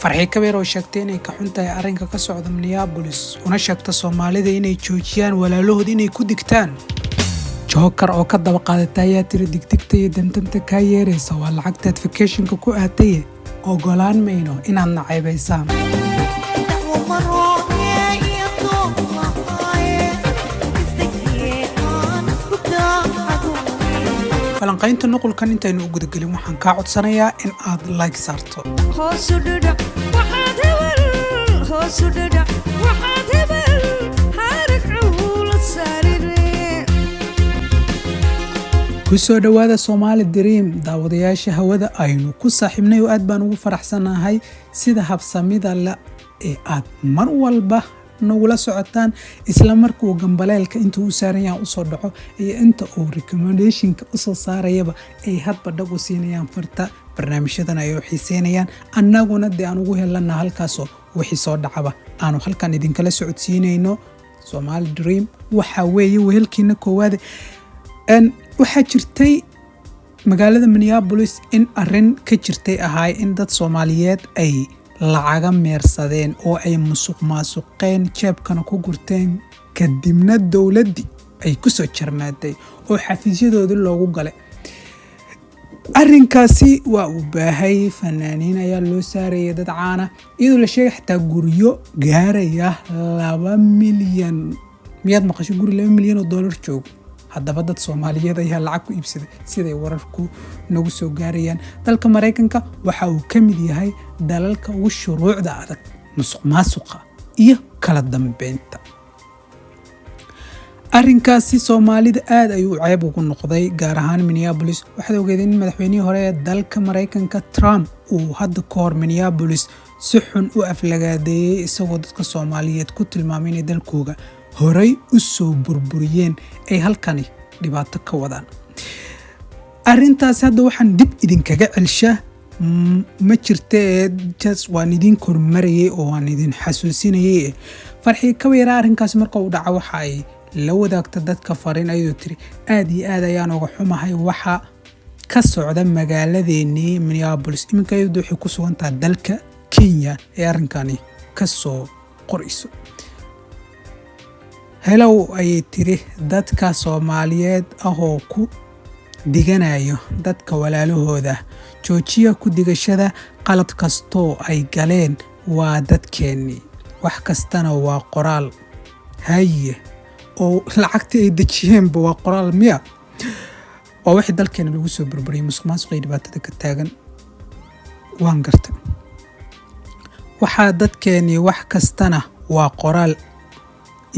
farxi kabeer oo sheegtay inay ka xun tahay arrinka ka socda Minneapolis una sheegta Soomaalida inay joojiyaan walaalahood inay ku digtaan. Joker oo ka daba qaadatay ayaa tiri digdigta iyo dantanta ka yeeraysa waa lacagtaad vacationka ku aatay ogolaan mayno inaad nacaybaysaan. falanqaynta nuqulkan intaynu u gudagelin waxaan kaa codsanayaa in aad like saarto. kusoo dhawaada Somali Dream daawadayaasha hawada aynu ku saaxiibnay oo aad baan ugu faraxsanahay sida habsamida la ee aad mar walba nagula socotaan isla markuu gambaleelka intuu u saaran yahay u soo dhaco iyo inta uu recommendationka u soo saarayaba ay hadba dhag u siinayaan farta barnaamijyadan ay u xiiseynayaan annaguna aan ugu helana halkaas oo wixii soo dhacaba aanu halkan idinkala socodsiinayno. Somali Dream waxa weeye wehelkiina koowaad waxaa jirtay magaalada Minneapolis in arrin ka jirtay ahay in dad Soomaaliyeed ay lacaga meersadeen oo ay musuqmaasuqeen jeebkana ku gurteen kadibna dawladdi ay ku soo jarmaaday oo xafiisyadooda loogu galay. arrinkaasi waa u baahay fanaaniin ayaa loo saarayay dad caana iyadoo la sheegay xitaa guryo gaaraya 2 milyan miyaad maqashay guri 2 milyan oo dollar joogo. haddaba dad Soomaaliyeed ayaa lacag ku iibsaday siday wararku nagu soo gaarayaan. dalka Mareykanka waxa uu ka mid yahay dalalka ugu shuruucda adag musuqmaasuqa iyo kala dambeynta. arrinkaasi Soomaalida aad ayuu ceeb ugu noqday gaar ahaan Minneapolis. waxaad ogeedeen in madaxweynihii hore ee dalka Mareykanka Trump uu hadda ka hor Minneapolis si xun u aflagaadeeyay isagoo dadka Soomaaliyeed ku tilmaamay inay dalkooga horay u soo burburiyeen ay halkani dhibaato ka wadaan. arrintaas hadda waxaan dib idinkaga celshaa ma jirtee just waan idin kormarayay oo waan idin xasuusinayay. farxi kabeer arrinkaas marka uu dhaco waxa ay la wadaagta dadka fariin ayuu tiri aad iyo aad ayaan uga xumahay waxa ka socda magaaladeennii Minneapolis. iminka iyadu waxay ku sugan tahay dalka Kenya ee arrinkani ka soo qorayso. hello ayay tiri dadka Soomaaliyeed ahoo ku diganayo dadka walaalahooda joojiya ku digashada qalad kastoo ay galeen waa dadkeennii wax kastana waa qoraal haye oo lacagta ay dejiyeenba waa qoraal miya oo wixii dalkeena lagu soo burburiyay musuqmaasuqa iyo dhibaatada ka taagan waan gartay waxaa dadkeennii wax kastana waa qoraal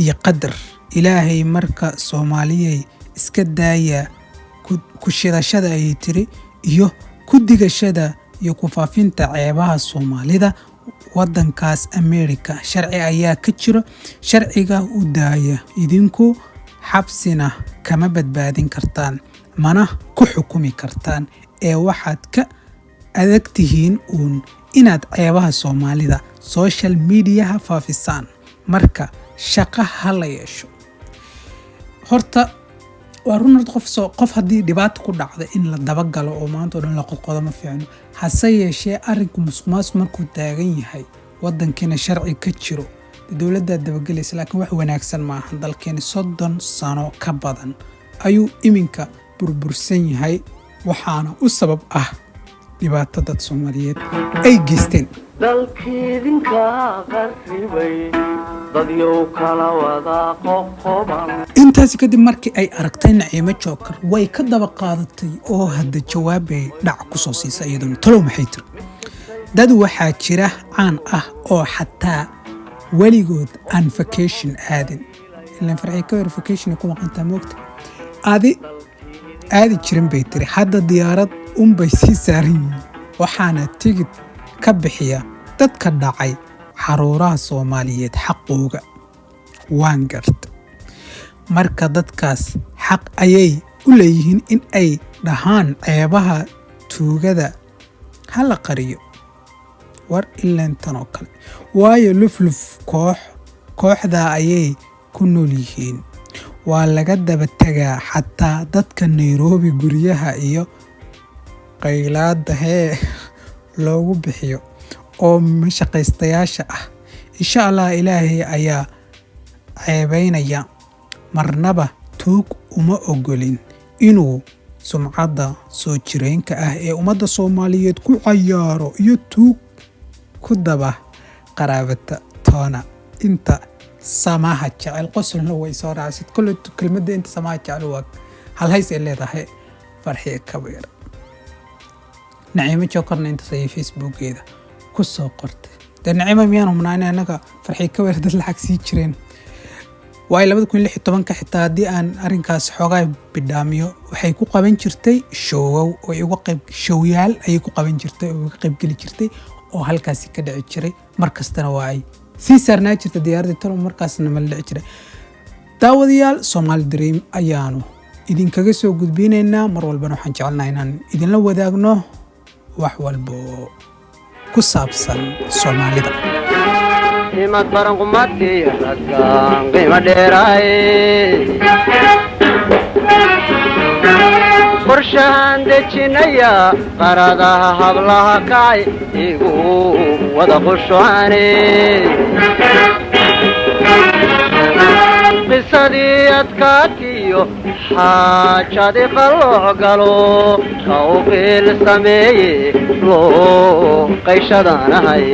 iyo qadar ilaahay marka Soomaaliyay iska daaya ku shidashada ay tiri iyo ku digashada iyo ku faafinta ceebaha Soomaalida wadankaas America sharci ayaa ka jiro sharciga u daaya idinku xabsina kama badbaadin kartaan mana ku xukumi kartaan ee waxaad ka adag tihiin inaad ceebaha Soomaalida social media faafisaan marka shaqa hala yeesho. horta waa runad qof haddii dhibaato ku dhacda in la daba galo oo maanta oo dhan la qodqodo ma fiicno. hase yeeshee arrinku musuqmaasuq markuu taagan yahay wadankeena sharci ka jiro dawladda dabagelaysa laakiin wax wanaagsan ma aha. dalkeena 30 sano ka badan ayuu iminka burbursan yahay waxaana u sabab ah dhibaatada Soomaaliyeed ay geysteen. dalkeedinka qarribay dadyow kala wada qoqoban. intaas kadib markii ay aragtay Naciimo Joker way ka daba qaadatay oo hadda jawaabay dhac ku soo siisay iyadoo talo maxay tiri dad waxaa jira caan ah oo xataa waligood aan vacation aadin ilaa farxi ka vacation ku maqantaa moogta aadi jirin bay tiri hadda diyaarad bay sii saaran waxaana tigid ka bixiya dadka dhacay xaruuraha Soomaaliyeed xaqooga waan gartay marka dadkaas xaq ayay u leeyihiin in ay dhahaan ceebaha tuugada hala qariyo war ilaan tan oo kale waayo lufluf kooxda ayay ku nool yihiin waa laga daba tagaa xataa dadka Nairobi guryaha iyo qaylaada loogu bixiyo oo mashaqaystayaasha ah. insha allah ilaahay ayaa ceebaynaya, marnaba tuug uma ogolin inuu sumcadda soo jireenka ah ee ummadda Soomaaliyeed ku cayaaro iyo tuug ku daba qaraabata toona. inta samaha jecel qosolna way soo raacsid kullu kelmadda inta samaha jecel waa hal hays ay leedahay Farxiyo Kabayr. Naciimo Jokarna inta say Facebookeeda ku soo qortay. Naciimo miyaan humnaanay anaga Farxiyo Kabayr dad lacag sii jireen. way 2016 xitaa hadii aan arinkaas xoogay bidhaamiyo waxay ku qaban jirtay show oo ugu qayb showyaal ay ku qaban jirtay oo ugu qayb gali jirtay oo halkaas ka dhici jiray markastana waay si sarnaa jirta diyaaradda tan markaasna ma dhici jiray. daawadayaal Somali Dream ayaanu idinkaga soo gudbinaynaa mar walbana waxaan jecelnahay inaan idinla wadaagno wax walba ku saabsan Soomaalida. imad baran qumadkii raggaan qiimo dheeraay qorshahan dejinaya qaradaha hablaha kacay igu wada qushuhane qisadii adkaatiyo xaajadii qalooc galo kawqiil sameeye loo qayshadanahay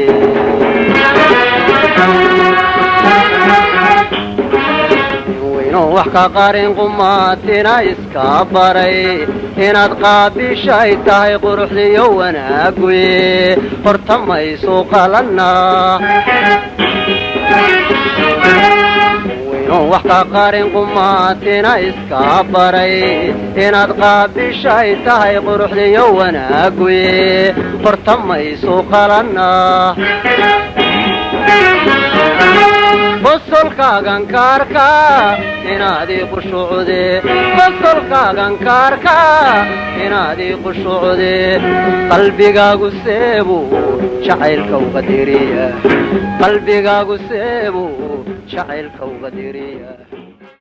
wayno wax ka qarin qumaatina iska baray inaad qaabishay tahay quruxdiyo wanaaguye horta maysu qalanna wayno wax ka qarin qumaatina iska baray inaad qaabishay tahay quruxdiyo wanaaguye horta maysu qalanna qosolkaagan kaarka inaadii qushuucde qosolkaagan kaarka inaadii qushuucde qalbigaagu seebu jacaylka uga diriya qalbigaagu seebu jacaylka uga diriya